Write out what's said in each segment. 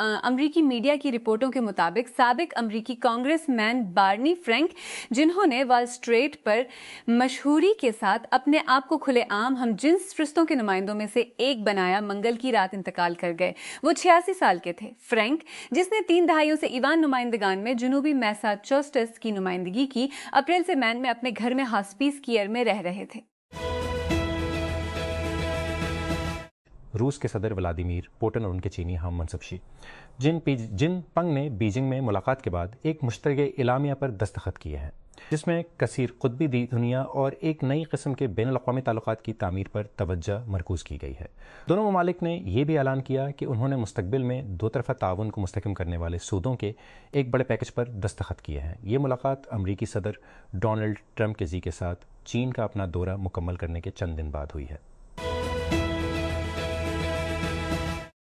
امریکی میڈیا کی رپورٹوں کے مطابق سابق امریکی کانگریس مین بارنی فرینک، جنہوں نے وال اسٹریٹ پر مشہوری کے ساتھ اپنے آپ کو کھلے عام ہم جنس فرشتوں کے نمائندوں میں سے ایک بنایا، منگل کی رات انتقال کر گئے۔ وہ 86 سال کے تھے۔ فرینک، جس نے 3 دہائیوں سے ایوان نمائندگان میں جنوبی میساچوسٹس کی نمائندگی کی، اپریل سے مین میں اپنے گھر میں ہاسپیس کیئر میں رہ رہے تھے۔ روس کے صدر ولادیمیر پوٹن اور ان کے چینی ہم منصب شی جن پنگ نے بیجنگ میں ملاقات کے بعد ایک مشترکہ اعلامیہ پر دستخط کیے ہیں، جس میں کثیر قطبی دنیا اور ایک نئی قسم کے بین الاقوامی تعلقات کی تعمیر پر توجہ مرکوز کی گئی ہے۔ دونوں ممالک نے یہ بھی اعلان کیا کہ انہوں نے مستقبل میں دو طرفہ تعاون کو مستحکم کرنے والے سودوں کے ایک بڑے پیکج پر دستخط کیے ہیں۔ یہ ملاقات امریکی صدر ڈونلڈ ٹرمپ کے کے ساتھ چین کا اپنا دورہ مکمل کرنے کے چند دن بعد ہوئی ہے۔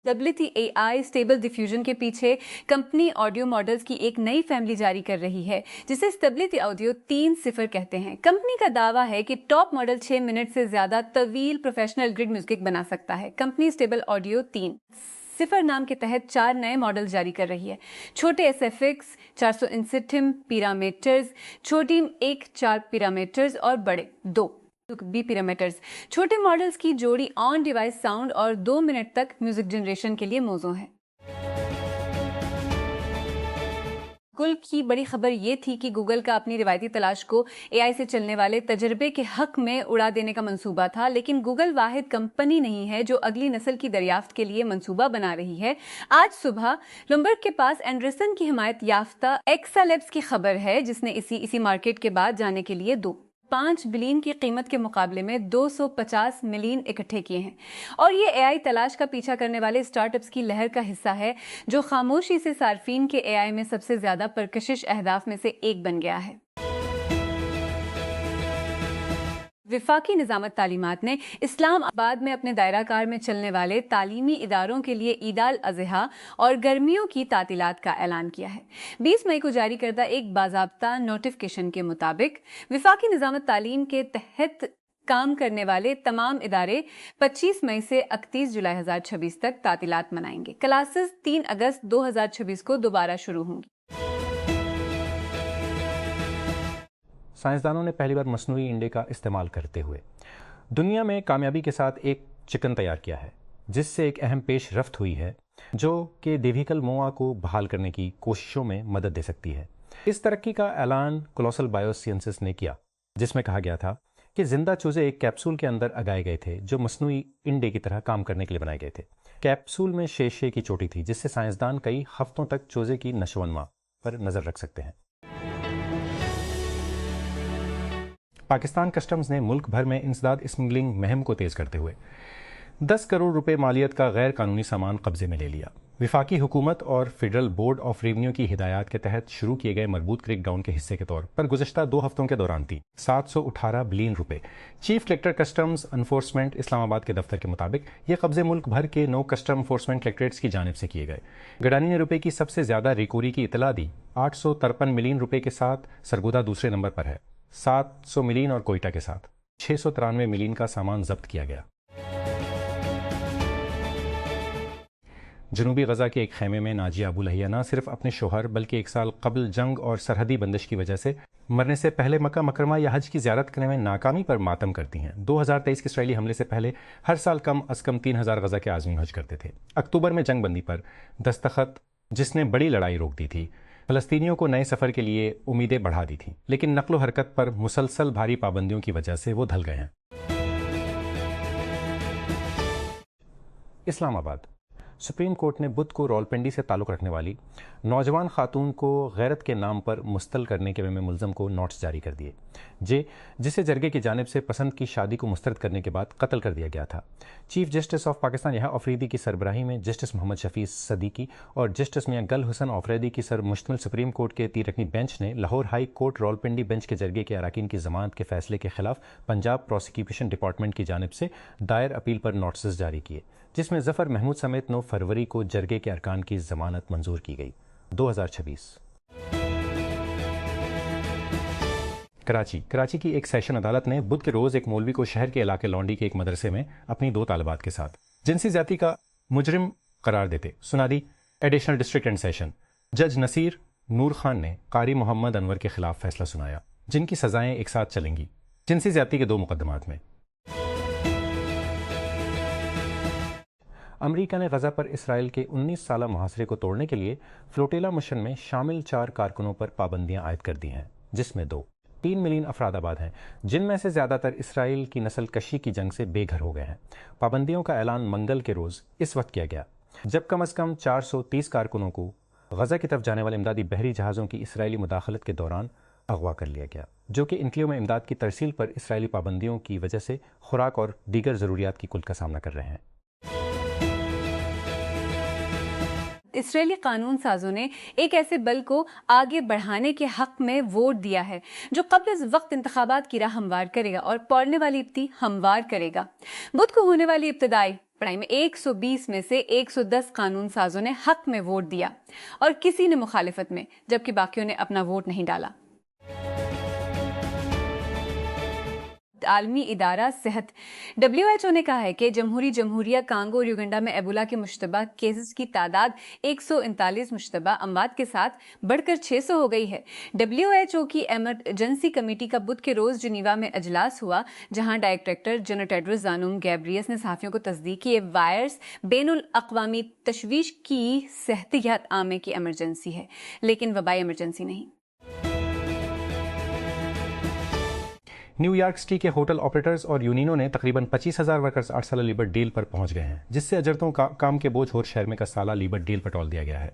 WTAI اسٹیبل ڈیفیوژن کے پیچھے کمپنی آڈیو ماڈلز کی ایک نئی فیملی جاری کر رہی ہے، جسے اسٹیبلٹی آڈیو 3.0 کہتے ہیں۔ کمپنی کا دعویٰ ہے کہ ٹاپ ماڈل 6 منٹ سے زیادہ طویل پروفیشنل گرڈ میوزک بنا سکتا ہے۔ کمپنی اسٹیبل آڈیو 3.0 نام کے تحت 4 نئے ماڈل جاری کر رہی ہے: چھوٹے SFX 469 پیرامیٹرز، چھوٹی 1.4 پیرامیٹرز اور بڑے 2 پیرامیٹرز۔ چھوٹے ماڈلز کی جوڑی آن ڈیوائس ساؤنڈ اور 2 منٹ تک میوزک جنریشن کے لیے موزوں ہے۔ گوگل کی بڑی خبر یہ تھی کہ گوگل کا اپنی روایتی تلاش کو AI سے چلنے والے تجربے کے حق میں اڑا دینے کا منصوبہ تھا، لیکن گوگل واحد کمپنی نہیں ہے جو اگلی نسل کی دریافت کے لیے منصوبہ بنا رہی ہے۔ آج صبح لومبرگ کے پاس اینڈرسن کی حمایت یافتہ ایکسالیبس کی خبر ہے، جس نے اسی مارکیٹ کے بعد جانے کے لیے 5 بلین کی قیمت کے مقابلے میں 250 ملین اکٹھے کیے ہیں، اور یہ AI تلاش کا پیچھا کرنے والے اسٹارٹ اپس کی لہر کا حصہ ہے، جو خاموشی سے صارفین کے AI میں سب سے زیادہ پرکشش اہداف میں سے ایک بن گیا ہے۔ وفاقی نظامت تعلیمات نے اسلام آباد میں اپنے دائرہ کار میں چلنے والے تعلیمی اداروں کے لیے عید الاضحیٰ اور گرمیوں کی تعطیلات کا اعلان کیا ہے۔ 20 مئی کو جاری کردہ ایک باضابطہ نوٹیفکیشن کے مطابق وفاقی نظامت تعلیم کے تحت کام کرنے والے تمام ادارے 25 مئی سے 31 جولائی 2026 تک تعطیلات منائیں گے۔ کلاسز 3 اگست 2026 کو دوبارہ شروع ہوں گی۔ سائنسدانوں نے پہلی بار مصنوعی انڈے کا استعمال کرتے ہوئے دنیا میں کامیابی کے ساتھ ایک چکن تیار کیا ہے، جس سے ایک اہم پیش رفت ہوئی ہے جو کہ دیویکل موآ کو بحال کرنے کی کوششوں میں مدد دے سکتی ہے۔ اس ترقی کا اعلان کولوسل بائیو سائنسز نے کیا، جس میں کہا گیا تھا کہ زندہ چوزے ایک کیپسول کے اندر اگائے گئے تھے جو مصنوعی انڈے کی طرح کام کرنے کے لیے بنائے گئے تھے۔ کیپسول میں شیشے کی چوٹی تھی، جس سے سائنسدان کئی ہفتوں تک چوزے کی نشو و نما پر نظر رکھ سکتے ہیں۔ پاکستان کسٹمز نے ملک بھر میں انسداد اسمگلنگ مہم کو تیز کرتے ہوئے 10 کروڑ روپے مالیت کا غیر قانونی سامان قبضے میں لے لیا۔ وفاقی حکومت اور فیڈرل بورڈ آف ریونیو کی ہدایات کے تحت شروع کیے گئے مربوط کریک ڈاؤن کے حصے کے طور پر گزشتہ 2 ہفتوں کے دوران 718 بلین روپے۔ چیف کلکٹر کسٹمز انفورسمنٹ اسلام آباد کے دفتر کے مطابق یہ قبضے ملک بھر کے 9 کسٹم انفورسمنٹ کلکٹریٹس کی جانب سے کیے گئے۔ گڈانی نے روپے کی سب سے زیادہ ریکوری کی اطلاع دی، 853 ملین روپے کے ساتھ سرگودا دوسرے نمبر پر ہے، 700 ملین اور کوئٹہ کے ساتھ 693 ملین کا سامان ضبط کیا گیا۔ جنوبی غزہ کے ایک خیمے میں ناجیہ ابو لہیہ نہ صرف اپنے شوہر بلکہ 1 سال قبل جنگ اور سرحدی بندش کی وجہ سے مرنے سے پہلے مکہ مکرمہ یا حج کی زیارت کرنے میں ناکامی پر ماتم کرتی ہیں۔ 2023 کے اسرائیلی حملے سے پہلے ہر سال کم از کم 3000 غزہ کے عازمین حج کرتے تھے۔ اکتوبر میں جنگ بندی پر دستخط، جس نے بڑی لڑائی روک دی تھی، فلسطینیوں کو نئے سفر کے لیے امیدیں بڑھا دی تھیں، لیکن نقل و حرکت پر مسلسل بھاری پابندیوں کی وجہ سے وہ ڈھل گئے ہیں۔ اسلام آباد سپریم کورٹ نے بدھ کو راولپنڈی سے تعلق رکھنے والی نوجوان خاتون کو غیرت کے نام پر مستل کرنے کے میں ملزم کو نوٹس جاری کر دیے، جسے جرگے کی جانب سے پسند کی شادی کو مسترد کرنے کے بعد قتل کر دیا گیا تھا۔ چیف جسٹس آف پاکستان یحییٰ آفریدی کی سربراہی میں جسٹس محمد شفیع صدیقی اور جسٹس میاں گل حسن آفریدی کی سر مشتمل سپریم کورٹ کے 3 رکنی بینچ نے Lahore high court Rawalpindi bench کے جرگے کے اراکین کی ضمانت کے فیصلے کے خلاف پنجاب پروسیکیوشن ڈپارٹمنٹ کی جانب سے دائر اپیل پر نوٹسز جاری کیے، جس میں ظفر محمود سمیت 9 فروری کو جرگے کے ارکان کی ضمانت منظور کی گئی۔ 2026 کراچی کی ایک سیشن عدالت نے بدھ کے روز ایک مولوی کو شہر کے علاقے لونڈی کے ایک مدرسے میں اپنی 2 طالبات کے ساتھ جنسی زیادتی کا مجرم قرار دیتے سنا the additional district and session جج نصیر نور خان نے قاری محمد انور کے خلاف فیصلہ سنایا، جن کی سزائیں ایک ساتھ چلیں گی جنسی زیادتی کے 2 مقدمات میں۔ امریکہ نے غزہ پر اسرائیل کے 19 سالہ محاصرے کو توڑنے کے لیے فلوٹیلا مشن میں شامل 4 کارکنوں پر پابندیاں عائد کر دی ہیں، جس میں 3 ملین افراد آباد ہیں، جن میں سے زیادہ تر اسرائیل کی نسل کشی کی جنگ سے بے گھر ہو گئے ہیں۔ پابندیوں کا اعلان منگل کے روز اس وقت کیا گیا جب کم از کم 430 کارکنوں کو غزہ کی طرف جانے والے امدادی بحری جہازوں کی اسرائیلی مداخلت کے دوران اغوا کر لیا گیا، جو کہ انکلیو میں امداد کی ترسیل پر اسرائیلی پابندیوں کی وجہ سے خوراک اور دیگر ضروریات کی کل کا سامنا کر رہے ہیں۔ اسرائیلی قانون سازوں نے ایک ایسے بل کو آگے بڑھانے کے حق میں ووٹ دیا ہے جو قبل از وقت انتخابات کی راہ ہموار کرے گا اور پڑنے والی ابتدائی ہموار کرے گا۔ بدھ کو ہونے والی ابتدائی پڑھائی میں 120 میں سے 110 قانون سازوں نے حق میں ووٹ دیا اور کسی نے مخالفت میں، جبکہ باقیوں نے اپنا ووٹ نہیں ڈالا۔ عالمی ادارہ صحت WHO نے کہا ہے کہ جمہوریہ کانگو اور یوگنڈا میں ایبولا کے مشتبہ کیسز کی تعداد 139 مشتبہ اموات کے ساتھ بڑھ کر 600 ہو گئی ہے۔ WHO کی ایمرجنسی کمیٹی کا بدھ کے روز جنیوا میں اجلاس ہوا، جہاں ڈائریکٹر جنرل ٹیڈروس ادھانوم گیبریئس نے صحافیوں کو تصدیق کی یہ وائرس بین الاقوامی تشویش کی صحتیات عامہ کی ایمرجنسی ہے، لیکن وبائی ایمرجنسی نہیں۔ نیو یارک سٹی کے ہوٹل آپریٹرز اور یونینوں نے تقریباً 25,000 ورکرز 8 سالہ لیبر ڈیل پر پہنچ گئے ہیں، جس سے اجرتوں کام کے بوجھ اور شہر میں کا سالہ لیبر ڈیل پر ٹال دیا گیا ہے،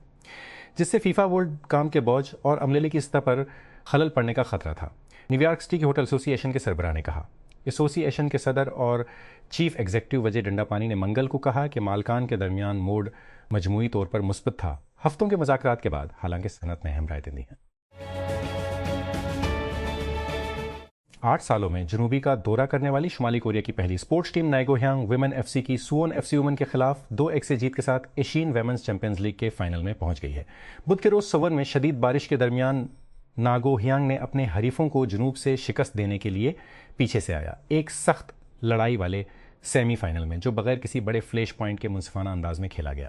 جس سے فیفا ورلڈ کام کے بوجھ اور عملے کی سطح پر خلل پڑنے کا خطرہ تھا، نیو یارک سٹی کے ہوٹل ایسوسی ایشن کے سربراہ نے کہا۔ ایسوسی ایشن کے صدر اور چیف ایگزیکٹو وجے ڈنڈا پانی نے منگل کو کہا کہ مالکان کے درمیان موڈ مجموعی طور پر مثبت تھا، ہفتوں کے مذاکرات کے بعد، حالانکہ صنعت نے اہم رائے دی ہیں۔ 8 سالوں میں جنوبی کا دورہ کرنے والی شمالی کوریا کی پہلی اسپورٹس ٹیم نائگو ہیانگ ویمن FC کی سوون FC وومن کے خلاف 2-1 سے جیت کے ساتھ ایشین ویمنز چیمپئنز لیگ کے فائنل میں پہنچ گئی ہے۔ بدھ کے روز سوون میں شدید بارش کے درمیان ناگو ہیانگ نے اپنے حریفوں کو جنوب سے شکست دینے کے لیے پیچھے سے آیا، ایک سخت لڑائی والے سیمی فائنل میں جو بغیر کسی بڑے فلیش پوائنٹ کے منصفانہ انداز میں کھیلا گیا۔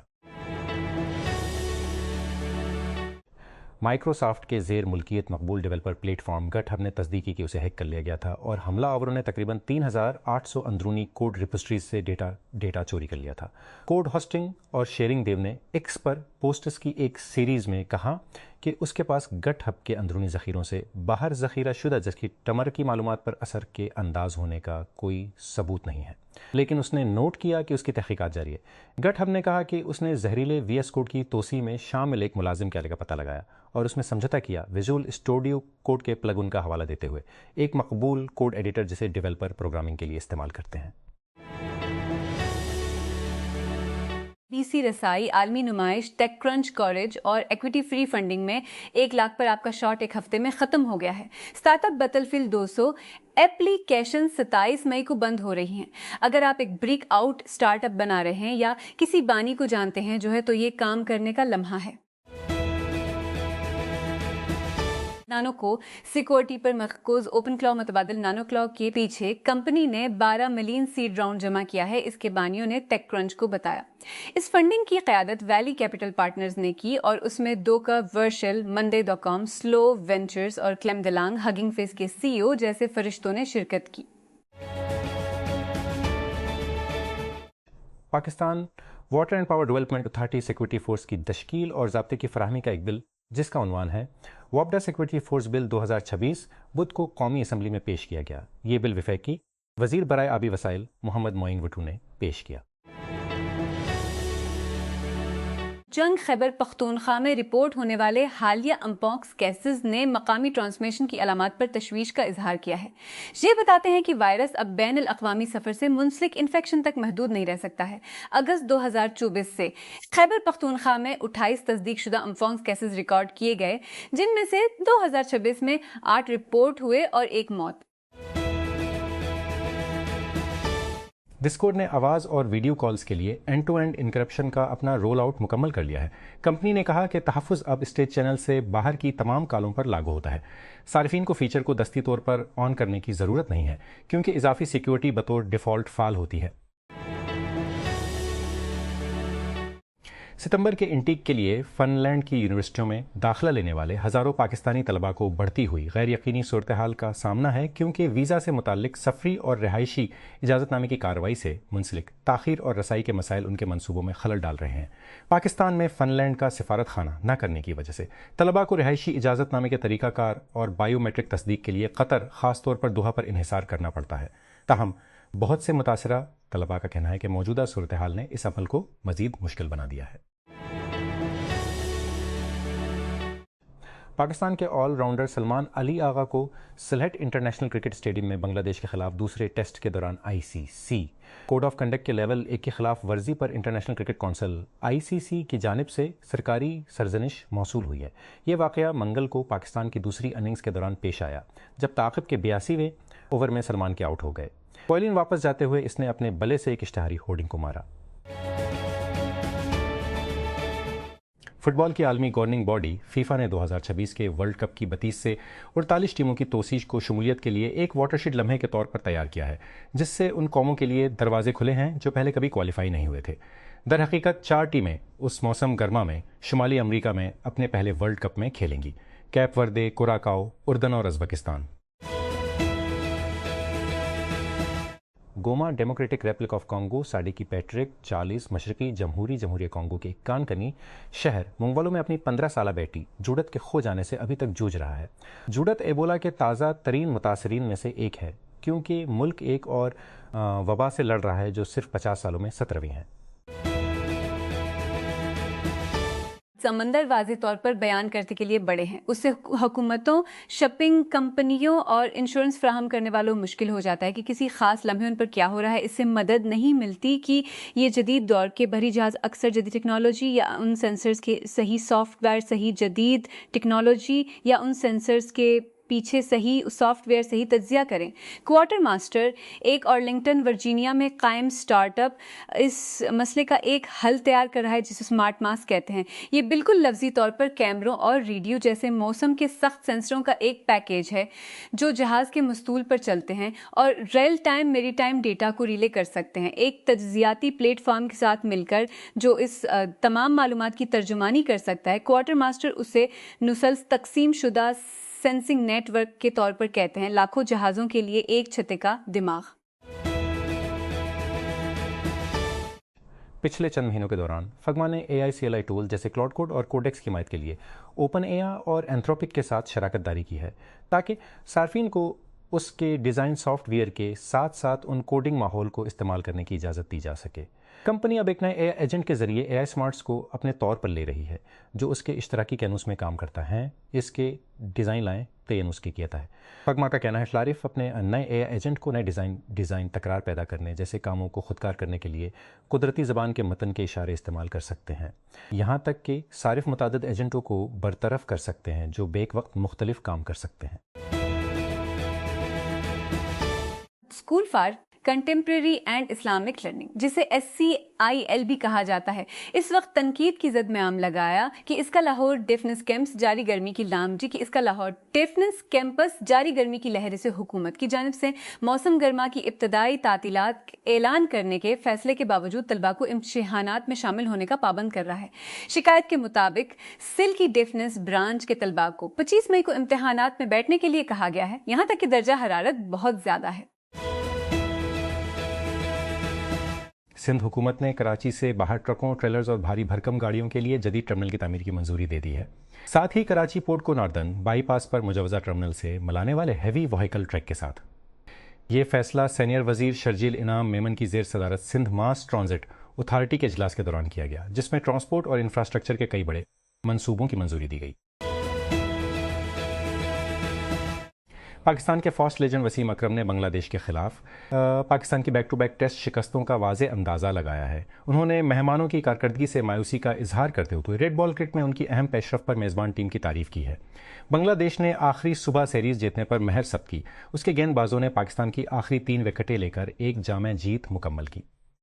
مائیکروسافٹ کے زیر ملکیت مقبول ڈیولپر پلیٹ فارم گٹ ہب نے تصدیق کی کہ اسے ہیک کر لیا گیا تھا اور حملہ آوروں نے تقریباً 3,800 اندرونی کوڈ ریپوزیٹریز سے ڈیٹا چوری کر لیا تھا۔ کوڈ ہوسٹنگ اور شیئرنگ دیو نے ایکس پر پوسٹس کی ایک سیریز میں کہا کہ اس کے پاس گٹ ہب کے اندرونی ذخیروں سے باہر ذخیرہ شدہ جبکہ ٹمر کی معلومات پر اثر کے انداز ہونے کا کوئی ثبوت نہیں ہے، لیکن اس نے نوٹ کیا کہ اس کی تحقیقات جاری ہے۔ گٹ ہب نے کہا کہ اس نے زہریلے VS کوڈ کی توسیع میں شامل ایک ملازم کے آلے کا پتہ لگایا اور اس میں سمجھوتہ کیا ویژول اسٹوڈیو کوڈ کے پلگ ان کا حوالہ دیتے ہوئے، ایک مقبول کوڈ ایڈیٹر جسے ڈیولپر پروگرامنگ کے لیے استعمال کرتے ہیں۔ BC رسائی عالمی نمائش ٹیک کرنچ کوریج اور ایکویٹی فری فنڈنگ میں 1 لاکھ پر آپ کا شاٹ ایک ہفتے میں ختم ہو گیا ہے۔ Start up battle field 200 application 27 مئی کو بند ہو رہی ہیں۔ اگر آپ ایک بریک آؤٹ اسٹارٹ اپ بنا رہے ہیں یا کسی بانی کو جانتے ہیں جو ہے تو یہ کام کرنے کا لمحہ ہے۔ نانو کو سیکورٹی پر مرکوز اوپن کلاؤ متبادل نانو کلاؤ کے پیچھے کمپنی نے 12 ملین سیڈ راؤنڈ جمع کیا ہے، اس کے بانیوں نے ٹیک کرنچ کو بتایا۔ اس فنڈنگ کی قیادت ویلی کیپٹل پارٹنرز نے کی اور اس میں دوکا ورشل، monday.com، سلو وینچرز اور کلیم دلانگ ہگنگ فیس کے CEO جیسے فرشتوں نے شرکت کی۔ Pakistan water and power development authority security force کی تشکیل اور ضابطے کی فراہمی کا ایک بل جس کا عنوان ہے وابڈا سیکورٹی فورس بل 2026 بدھ کو قومی اسمبلی میں پیش کیا گیا۔ یہ بل وفاقی وزیر برائے آبی وسائل محمد معین وٹو نے پیش کیا۔ جنگ خیبر پختونخوا میں رپورٹ ہونے والے حالیہ امپاکس کیسز نے مقامی ٹرانسمیشن کی علامات پر تشویش کا اظہار کیا ہے۔ یہ بتاتے ہیں کہ وائرس اب بین الاقوامی سفر سے منسلک انفیکشن تک محدود نہیں رہ سکتا ہے۔ اگست 2024 سے خیبر پختونخوا میں 28 تصدیق شدہ امپاکس کیسز ریکارڈ کیے گئے، جن میں سے 2026 میں 8 رپورٹ ہوئے اور 1 موت۔ ڈسکورڈ نے آواز اور ویڈیو کالز کے لیے اینڈ ٹو اینڈ انکرپشن کا اپنا رول آؤٹ مکمل کر لیا ہے۔ کمپنی نے کہا کہ تحفظ اب اسٹیٹ چینل سے باہر کی تمام کالوں پر لاگو ہوتا ہے۔ صارفین کو فیچر کو دستی طور پر آن کرنے کی ضرورت نہیں ہے کیونکہ اضافی سیکیورٹی بطور ڈیفالٹ فعال ہوتی ہے۔ ستمبر کے انٹیک کے لیے فن لینڈ کی یونیورسٹیوں میں داخلہ لینے والے ہزاروں پاکستانی طلباء کو بڑھتی ہوئی غیر یقینی صورتحال کا سامنا ہے، کیونکہ ویزا سے متعلق سفری اور رہائشی اجازت نامے کی کارروائی سے منسلک تاخیر اور رسائی کے مسائل ان کے منصوبوں میں خلل ڈال رہے ہیں۔ پاکستان میں فن لینڈ کا سفارت خانہ نہ کرنے کی وجہ سے طلباء کو رہائشی اجازت نامے کے طریقہ کار اور بائیو میٹرک تصدیق کے لیے قطر، خاص طور پر دوحہ پر انحصار کرنا پڑتا ہے۔ تاہم بہت سے متاثرہ طلباء کا کہنا ہے کہ موجودہ صورتحال نے اس عمل کو مزید مشکل بنا دیا ہے۔ پاکستان کے آل راؤنڈر سلمان علی آغا کو سلہٹ انٹرنیشنل کرکٹ اسٹیڈیم میں بنگلہ دیش کے خلاف دوسرے ٹیسٹ کے دوران ICC کوڈ آف کنڈکٹ کے لیول 1 کی خلاف ورزی پر انٹرنیشنل کرکٹ کونسل ICC کی جانب سے سرکاری سرزنش موصول ہوئی ہے۔ یہ واقعہ منگل کو پاکستان کی دوسری اننگز کے دوران پیش آیا، جب تعاقب کے 82ویں اوور میں سلمان کے آؤٹ ہو گئے۔ پویلین واپس جاتے ہوئے اس نے اپنے بلے سے ایک اشتہاری ہورڈنگ کو مارا۔ فٹ بال کی عالمی گورننگ باڈی فیفا نے 2026 کے ورلڈ کپ کی 32 سے 48 ٹیموں کی توسیع کو شمولیت کے لیے ایک واٹر شیڈ لمحے کے طور پر تیار کیا ہے، جس سے ان قوموں کے لیے دروازے کھلے ہیں جو پہلے کبھی کوالیفائی نہیں ہوئے تھے۔ در حقیقت 4 ٹیمیں اس موسم گرما میں شمالی امریکہ میں اپنے پہلے ورلڈ کپ میں کھیلیں گی: کیپ وردے، کوراکاؤ، اردن اور ازبکستان۔ گوما ڈیموکریٹک ریپبلک آف کانگو، ساڈی کی پیٹرک 40 مشرقی جمہوریہ کانگو کے کانکنی شہر منگولو میں اپنی 15 سالہ بیٹی جوڈت کے کھو جانے سے ابھی تک جوجھ رہا ہے۔ جوڈت ایبولا کے تازہ ترین متاثرین میں سے ایک ہے، کیونکہ ملک ایک اور وبا سے لڑ رہا ہے جو صرف 50 سالوں میں 17ویں ہے۔ سمندر واضح طور پر بیان کرنے کے لیے بڑے ہیں، اس سے حکومتوں، شپنگ کمپنیوں اور انشورنس فراہم کرنے والوں مشکل ہو جاتا ہے کہ کسی خاص لمحے ان پر کیا ہو رہا ہے۔ اس سے مدد نہیں ملتی کہ یہ جدید دور کے بحری جہاز اکثر جدید ٹیکنالوجی یا ان سینسرز کے صحیح سافٹ ویئر، صحیح جدید ٹیکنالوجی یا ان سینسرز کے پیچھے صحیح سافٹ ویئر صحیح تجزیہ کریں۔ کوارٹر ماسٹر، ایک آرلنگٹن ورجینیا میں قائم سٹارٹ اپ، اس مسئلے کا ایک حل تیار کر رہا ہے جسے سمارٹ ماسک کہتے ہیں۔ یہ بالکل لفظی طور پر کیمروں اور ریڈیو جیسے موسم کے سخت سینسروں کا ایک پیکیج ہے جو جہاز کے مستول پر چلتے ہیں اور ریئل ٹائم میری ٹائم ڈیٹا کو ریلے کر سکتے ہیں، ایک تجزیاتی پلیٹ فارم کے ساتھ مل کر جو اس تمام معلومات کی ترجمانی کر سکتا ہے۔ کوارٹر ماسٹر اسے نسلز تقسیم شدہ سینسنگ نیٹ ورک کے طور پر کہتے ہیں، لاکھوں جہازوں کے لیے ایک چھتے کا دماغ۔ پچھلے چند مہینوں کے دوران فگما نے AICLI ٹول جیسے کلاؤڈ کوڈ اور کوڈیکس کی حمایت کے لیے اوپن AI اور اینتھروپک کے ساتھ شراکت داری کی ہے، تاکہ صارفین کو اس کے ڈیزائن سافٹ ویئر کے ساتھ ساتھ ان کوڈنگ ماحول کو استعمال کرنے کی اجازت دی جا سکے۔ کمپنی اب ایک نئے AI ایجنٹ کے ذریعے AI سمارٹس کو اپنے طور پر لے رہی ہے، جو اس کے اشتراکی کینوس میں کام کرتا ہے۔ اس کے ڈیزائن لائیں تعین اس کی کیتا ہے۔ فگما کا کہنا ہے شلارف اپنے نئے AI ایجنٹ کو نئے ڈیزائن تکرار پیدا کرنے جیسے کاموں کو خودکار کرنے کے لیے قدرتی زبان کے متن کے اشارے استعمال کر سکتے ہیں، یہاں تک کہ صارف متعدد ایجنٹوں کو برطرف کر سکتے ہیں جو بیک وقت مختلف کام کر سکتے ہیں۔ School for contemporary and Islamic learning, جسے SCIL بھی کہا جاتا ہے، اس وقت تنقید کی زد میں عام لگایا کہ اس کا لاہور ڈیفنس کیمپس جاری گرمی کی جاری گرمی کی لہر سے حکومت کی جانب سے موسم گرما کی ابتدائی تعطیلات اعلان کرنے کے فیصلے کے باوجود طلباء کو امتحانات میں شامل ہونے کا پابند کر رہا ہے۔ شکایت کے مطابق سل کی ڈیفنس برانچ کے طلباء کو 25 مئی کو امتحانات میں بیٹھنے کے لیے کہا گیا ہے، یہاں تک کہ درجہ حرارت بہت زیادہ ہے۔ سندھ حکومت نے کراچی سے باہر ٹرکوں، ٹریلرز اور بھاری بھرکم گاڑیوں کے لیے جدید ٹرمنل کی تعمیر کی منظوری دے دی ہے۔ ساتھ ہی کراچی پورٹ کو ناردرن بائی پاس پر مجوزہ ٹرمنل سے ملانے والے ہیوی وہیکل ٹریک کے ساتھ۔ یہ فیصلہ سینئر وزیر شرجیل انعام میمن کی زیر صدارت سندھ ماس ٹرانزٹ اتھارٹی کے اجلاس کے دوران کیا گیا، جس میں ٹرانسپورٹ اور انفراسٹرکچر کے کئی بڑے منصوبوں کی منظوری دی گئی۔ پاکستان کے فاسٹ لیجنڈ وسیم اکرم نے بنگلہ دیش کے خلاف پاکستان کی بیک ٹو بیک ٹیسٹ شکستوں کا واضح اندازہ لگایا ہے۔ انہوں نے مہمانوں کی کارکردگی سے مایوسی کا اظہار کرتے ہوئے ریڈ بال کرکٹ میں ان کی اہم پیش رفت پر میزبان ٹیم کی تعریف کی ہے۔ بنگلہ دیش نے آخری صبح سیریز جیتنے پر مہر ثبت کی، اس کے گیند بازوں نے پاکستان کی آخری 3 وکٹیں لے کر ایک جامع جیت مکمل کی۔